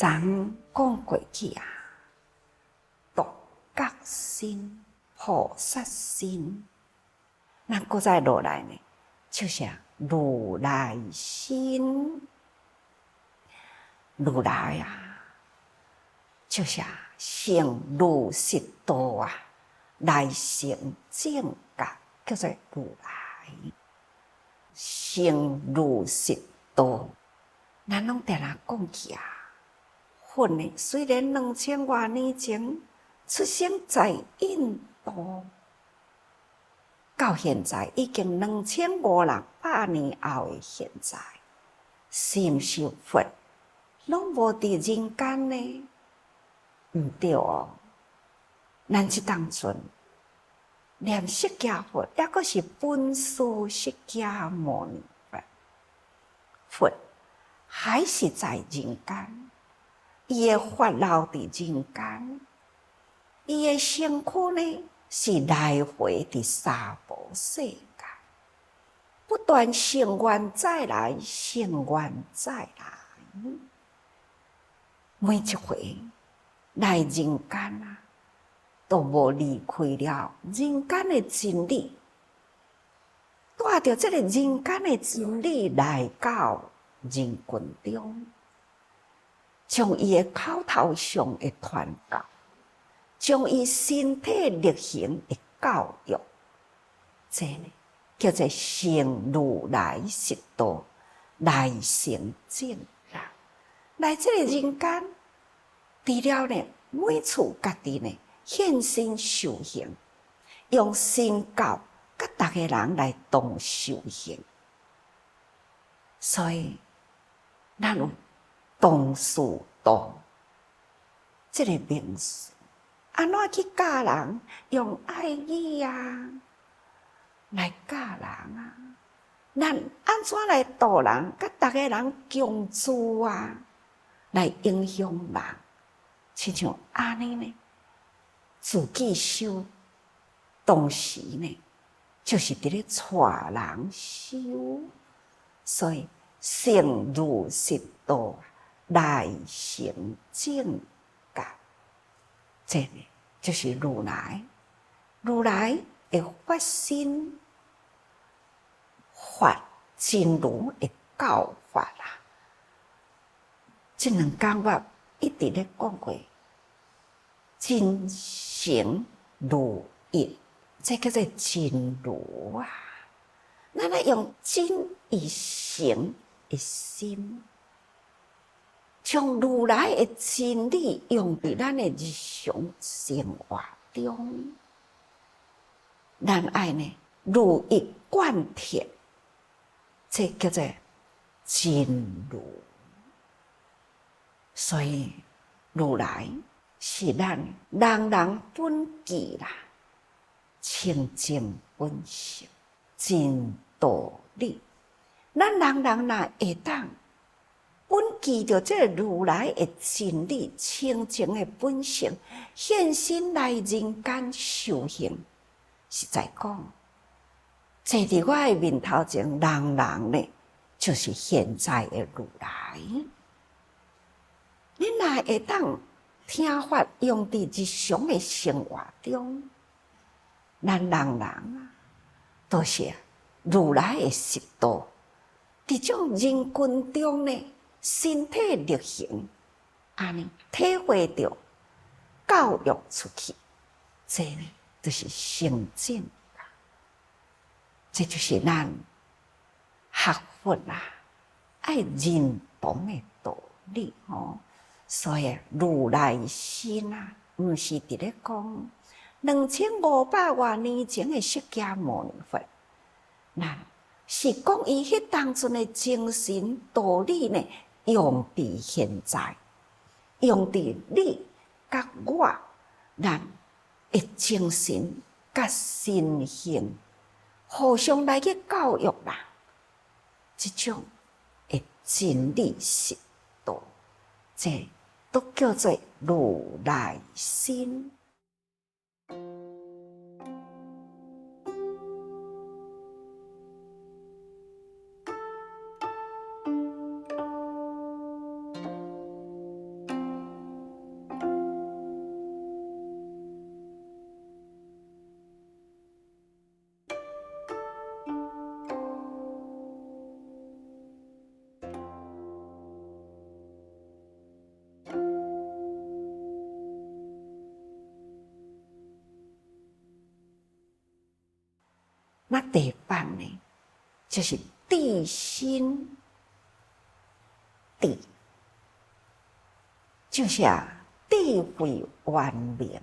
咱讲过去啊，独觉心、菩萨心，咱搁再落来呢，就是如来心。如来啊，就是成如实度啊，来成正觉，叫做如来。成如实度，咱拢定定讲起啊。佛呢，虽然2000多年前出生在印度，到现在已经2500年后的现在，是毋是佛拢无伫人间呢？毋对哦，咱即当阵念释迦佛，抑阁是本师释迦牟尼佛，佛还是在人间。伊的法留伫人间，伊的身躯呢是来回伫娑婆世界，不断成愿再来，成愿再来。每一回来人间啊，都无离开了人间的真理，带着这个人间的真理来到人群中。将伊的口头上的传教，将伊身体力行的教育，这呢叫做成如来实度，来成正觉。来这个人间，除了呢，每处家己呢献身修行，用身教甲大家人来同修行，所以咱有同事道这个名词，安怎去教人？用爱语啊来教人啊。咱安怎来度人？甲大家人共助啊，来影响人。亲像安尼呢，自己修，同时呢，就是伫咧带人修，所以成如实度，来成正觉，这呢就是如来。如来的发心法真如的教法啦。这两天我一直咧讲过，真诚如一，这叫做真如啊。咱来用真与诚的心，将如来的真理用伫咱的日常生活中，咱爱呢如一贯彻，这叫做真如。所以如来是咱人人本具啦，清净本性，真道理。咱人人若会当本具着这如来的真理、清净的本性，现身来人间修行，实在讲，坐伫我的面头前，人人呢，就是现在的如来。你若会当听法用伫日常的生活中，咱人人啊，都是如来的实度。伫种人群中呢，身体力行，安尼体会着教育出去，这呢就是成正觉。这就是咱学佛啦，爱认同的道理哦。所以如来心啊，毋是伫咧讲2500多年前的释迦牟尼佛，那是讲伊迄当阵的精神道理呢，用伫现在，用伫你甲我，咱的精神甲身形，互相来去教育人，即种的真理实度，这都叫做如来心。那第八呢，就是地心地，就是智慧圆明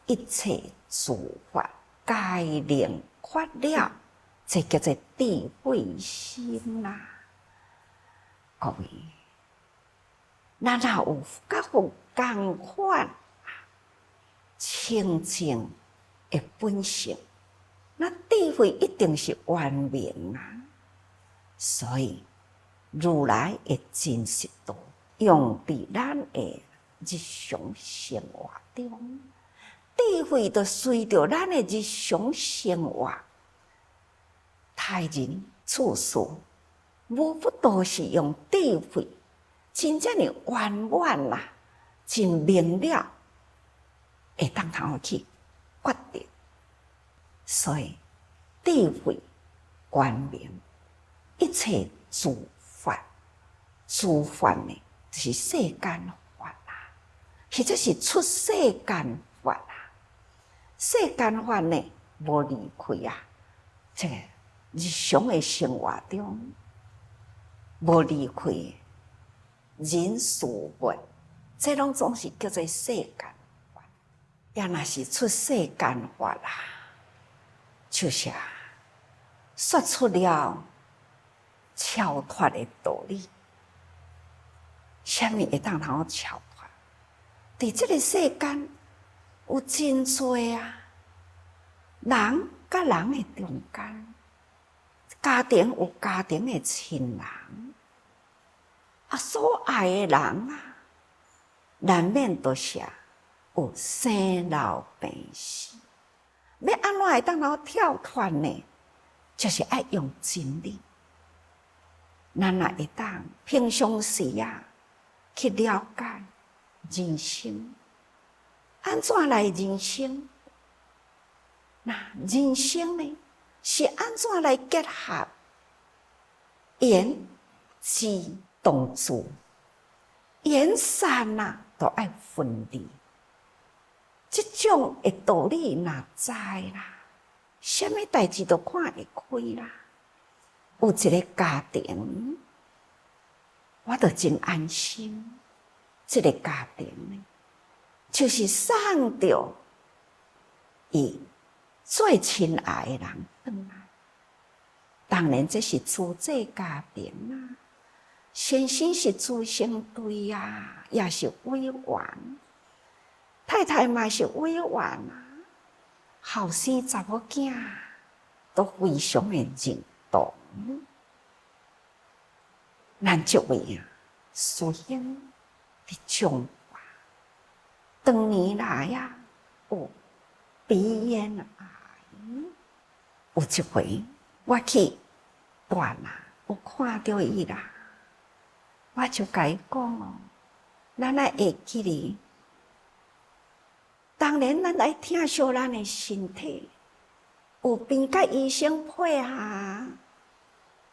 一切诸法皆能发了，这叫做智慧心各位，咱若有甲佛同款清净的本性，那智慧一定是圆明所以如来的真实度用伫咱的日常生活中，智慧就随着咱的日常生活，待人处事，无不都是用智慧，真正的圆满真明了，会当通去决定。所以智慧圆明一切诸法，诸法呢，就是世间法或者是出世间法世间法呢，无离开这个日常的生活中，无离开人事物，这拢总是叫做世间法。也若是出世间法就是说出了超脱的道理。什么会当通超脱？伫这个世间有真多人甲人的中间，家庭有家庭的亲人，所爱的人难免都是有生老病死。要安怎会当通跳脱呢？就是爱用真理。咱若会当平常时去了解人生，安怎来人生？那人生呢，是安怎来结合言智动智？言善都爱分离。这种的道理若知什么代志都看会开有一个家庭，我就真安心。这个家庭呢，就是送着伊最亲爱的人回来。当然，这是自制家庭先生是资深队也是委员，太太嘛是委员后生查某囝都非常的认同。咱这位师兄的讲话，当年来有鼻咽癌。有一回我去大有看到伊我就甲伊讲咱来会记哩。当然，咱来疼惜咱的身体，有病甲医生配合，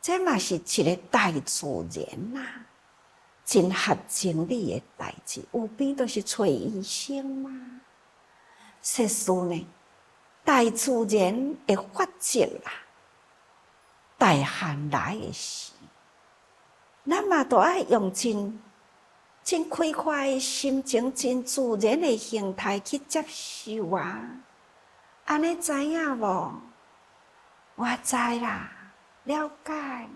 这嘛是一个大自然真合情理的代志。有病就是找医生嘛。实事呢，大自然的法则大汉来的事，咱嘛都爱用真开阔的心情，真自然的形态去接受安尼知影无？我知了解。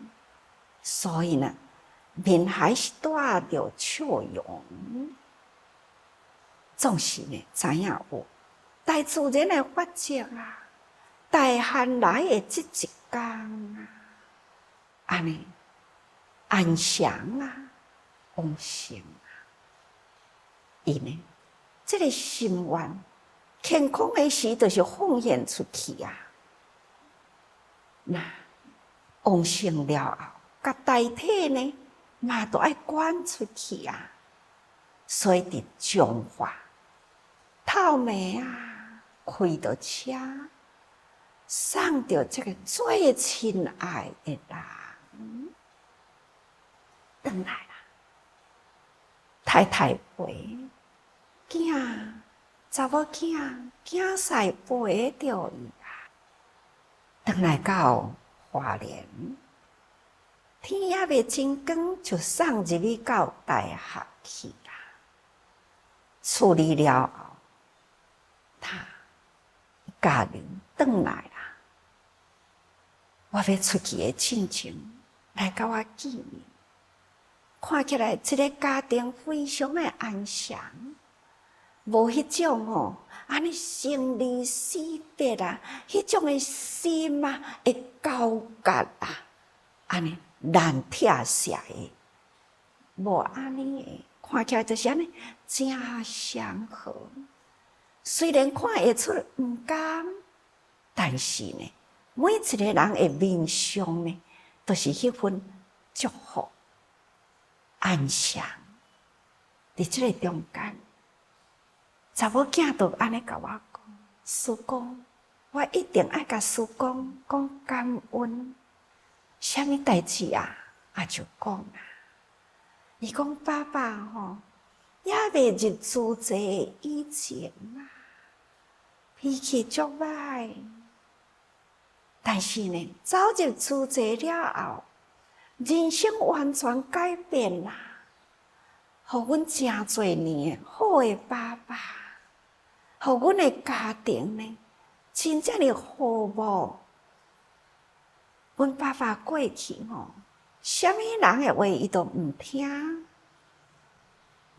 所以呢，面还是带着笑容，总是呢知影有大自然的法则大汉来的这一天安尼安详丰盛伊呢，这个心愿健康的时，就是奉献出去那丰盛了后，甲大体呢嘛都爱捐出去所以伫中华透明开着车，送着这个最亲爱的人回来太太陪囝查某囝囝婿陪着伊回来到花莲，天也未真光，就送入去到大学去啦。处理了后，他家人回来啦。我要出去的亲情来甲我见面，看起来这个家庭非常的安详，无迄种安尼生离死别啊，迄种的心啊会交割啊，安尼烂拆下的，无安尼的，看起来就是安尼真祥和。虽然看会出毋甘，但是呢，每一个人的面上呢，都是迄份祝福、安详。伫这个中间，查某囝就安尼甲我讲：“师公，我一定爱甲师公讲感恩。啥物代志啊？就讲啦。伊讲爸爸也未入主祭以前啊，脾气足歹。但是呢，走入主祭了后，人生完全改变啦。互阮真侪年好的爸爸，互阮的家庭呢，真正的和睦。阮爸爸过去啥物人的话伊都毋听，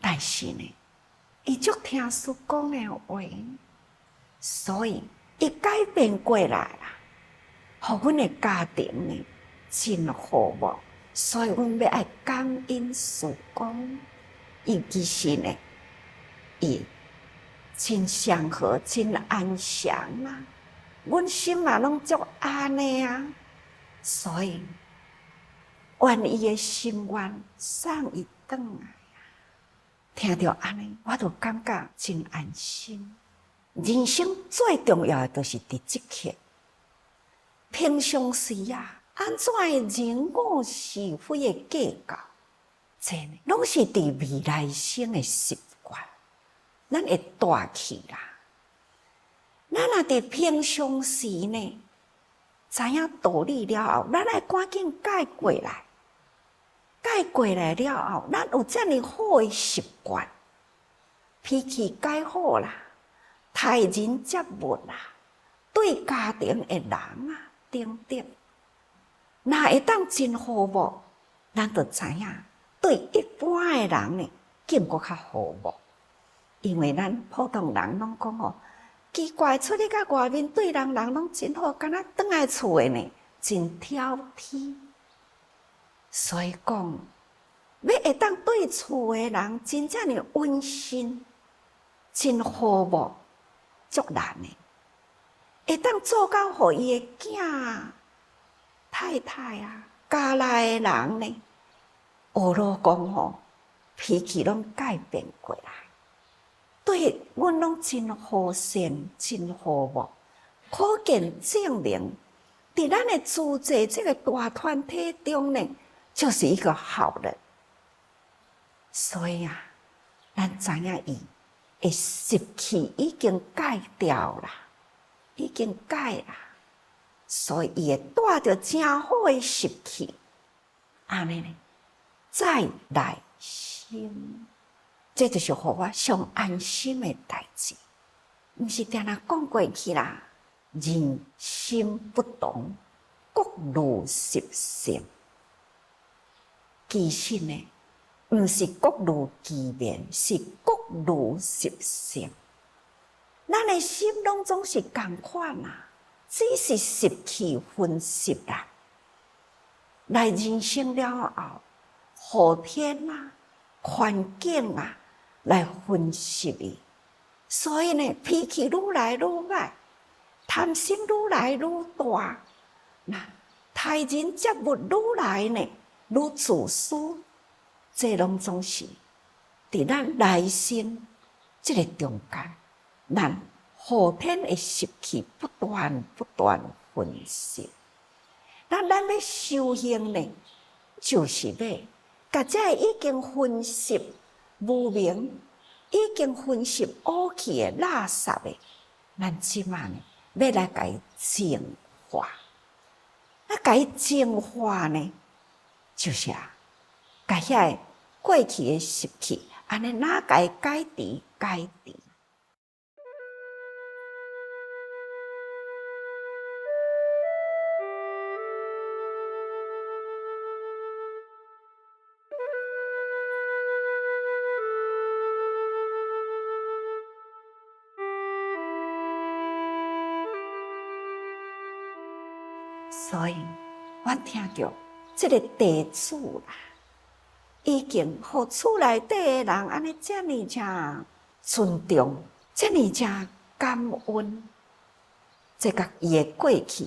但是呢，伊足听师公的话，所以伊改变过来啦。互阮的家庭呢，真和睦，所以阮要爱感恩师公。伊其实呢，伊真祥和，真安详啊！阮心嘛拢足安尼啊，所以愿伊的心愿送伊转来啊。听到安尼，我就感觉真安心。人生最重要的就是伫即刻。平常时啊，安怎的人我是非的计较，这呢，拢是伫未来生的习惯，咱会带去啦。咱若伫平常时呢，知影道理了后，咱爱赶紧改过来。改过来了后，咱有遮尔好的习惯，脾气改好啦，待人接物啦，对家庭的人啊。等等，若会当真和睦，咱就知影对一般的人呢，更搁较和睦。因为咱普通人拢讲奇怪，出去到外面对人拢真好，敢若转来厝的呢，真挑剔。所以讲，要会当对厝的人真正的温馨、真和睦，足难的。会当做到，互伊的囝、太太啊，家内的人呢，学老公脾气拢改变过来，对阮拢真和善、真和睦，可见证明，伫咱的主祭这个大团体中呢，就是一个好人。所以啊，咱知影伊的习气已经改掉啦。已经改啦，所以伊会带着真好的习气，安尼呢，再来心，这就是互我上安心的代志。毋是定定讲过去啦，人心不同，各如习性。其实呢，毋是各如其面，是各如习性。咱的心拢总是共款啊，只是习气分析啦。来人生了后，后天啊、环境啊来分析伊，所以呢，脾气愈来愈歹，贪心愈来愈大，那待人接物愈来呢愈自私，这拢总是伫咱内心这个中间。咱后天的习气不断分析，咱要修行呢，就是要甲这已经分析无明、已经分析乌去的垃圾的，咱即马呢要来甲伊净化。那该净化呢，就是该遐过去的习气，安尼哪该改除改除。所以，我听到这个地主啦，已经互厝内底的人安尼遮尔正尊重，遮尔正感恩，这甲伊的过去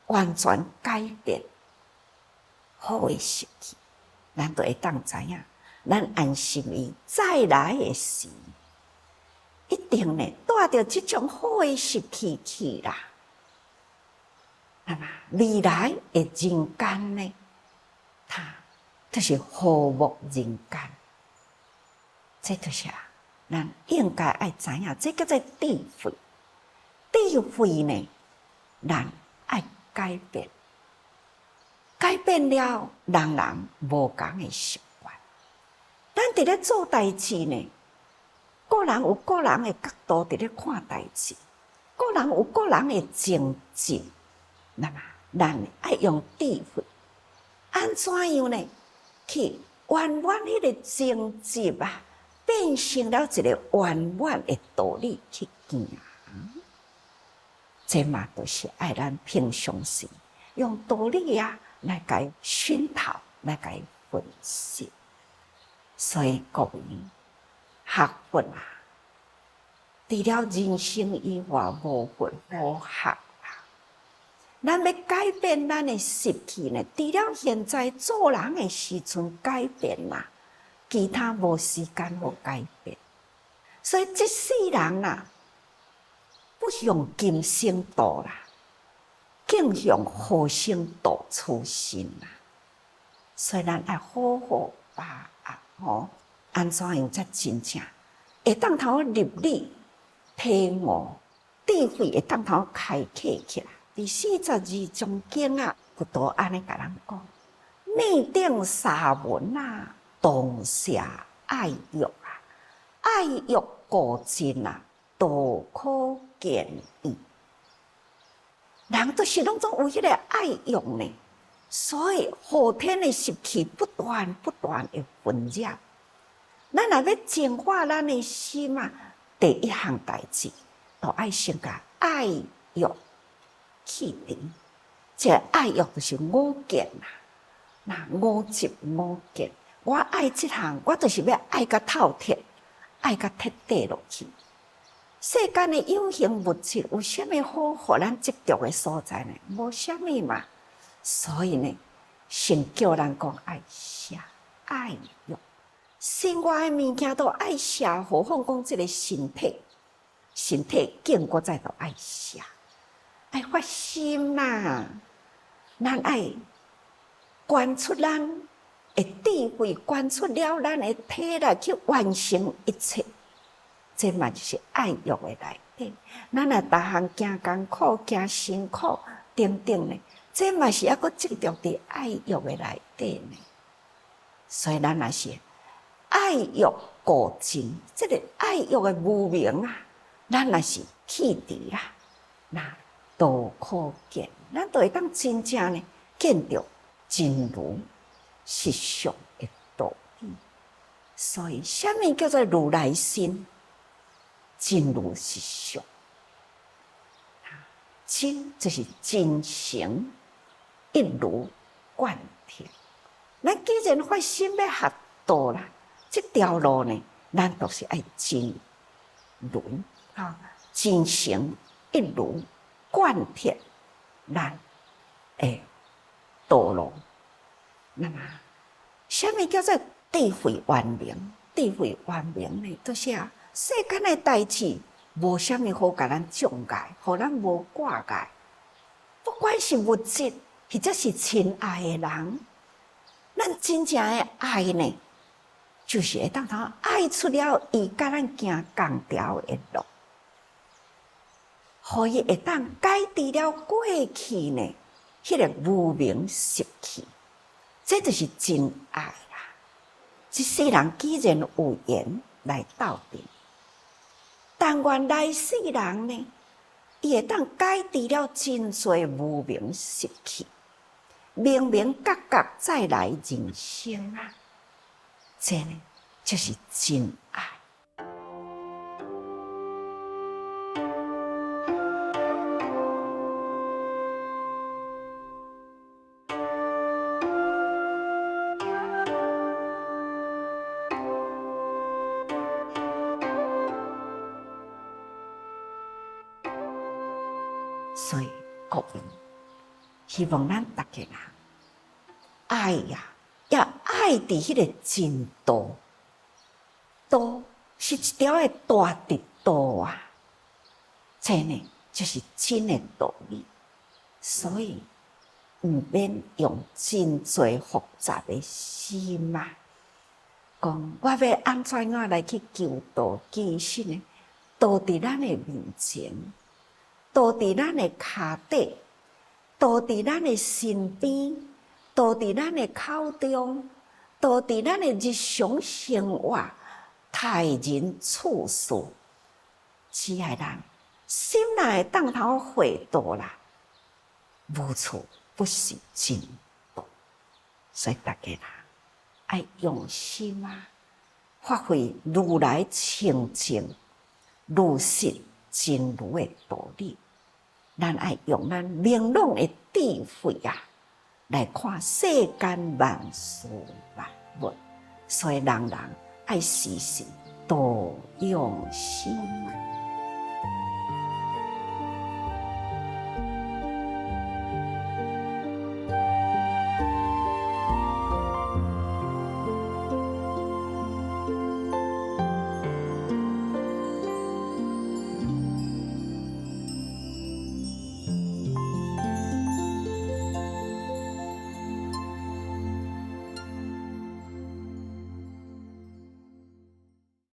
完全改变，好的习气，咱就会当知影，咱安心伊再来的时，一定呢带着这种好的习气去啦。那么未来的人间呢，它就是和睦人间。这就是咱应该爱知影，这叫做智慧。智慧呢，咱爱改变，改变了人人无同的习惯。咱伫咧做代志呢，个人有个人的角度伫咧看代志，个人有个人的情志。那么，咱爱用智慧，安怎样呢？去圆满迄个情节变成了一个圆满的道理去行。这嘛都是爱咱平常时用道理来甲熏陶，来甲分析。所以各位学佛除了人生以外，无佛无学。咱要改变咱的习气呢，除了现在做人的时阵改变啦，其他无时间无改变。所以这世人不向今生度啦，更向后生度初心啦。所以咱要好好把握安怎样才真正会当头入理体悟，智慧会当头开启起来。第42章经佛陀安尼甲人讲：内定沙门当下爱欲爱欲固尽道可见矣。人都是拢总有迄个爱欲呢，所以后天的习气不断的熏染。咱若要净化咱的心第一项代志，就爱先甲爱欲去除。这爱欲就是五见五执五见。我爱这项，我就是要爱甲透彻，爱甲彻底落去。世间的有形物质有啥物好互咱执着的所在呢？无啥物嘛。所以呢，先叫人讲爱舍爱欲，身外的物件都爱舍，何况讲这个身体，身体更搁再都爱舍。爱发心咱爱观出咱的智慧，观出了咱的体来去完成一切。这嘛就是爱欲的内底。咱逐项行艰苦、行辛苦等等呢，这嘛是抑个执着伫爱欲的内底呢。所以咱若是爱欲固尽，这个爱欲的无明咱若是去除那道可见，咱就会当真正呢见到真如实相的道理。所以，什么叫做如来心？真如实相，真就是真诚一如贯彻。咱既然发心要学道啦，这条路呢，咱都是爱真如真诚一如贯彻咱的道路。那么，什么叫做智慧圆明？智慧圆明呢，就是世间的代志，无啥物好甲咱障碍，互咱无挂碍。不管是物质，或者是亲爱的人，咱真正的爱呢，就是会当头爱出了伊甲咱行同条的路，互伊会当改除了过去呢迄个无名习气，这就是真爱啦。一世人既然有缘来斗阵，但愿来世人呢，伊会当解除了真侪无名习气，明明觉觉再来人生啊！这呢，就是真爱。所以，各位，希望咱大家人爱呀，要爱伫迄个真道，道是一条的大直道啊！这呢，就是真的道理。所以，毋免用真侪复杂的心嘛。讲我要安怎样来去求道？其实呢，道伫咱的面前。道伫咱的骹底，道伫咱的身边，道伫咱的口中，道伫咱的日常生活、待人处事，只爱咱心内当头回答啦，无处不是真道。所以大家啦，爱用心啊，发挥如来清净、如实真如的道理。咱爱用咱明朗的智慧啊，来看世间万事万物，所以人人爱时时多用心啊。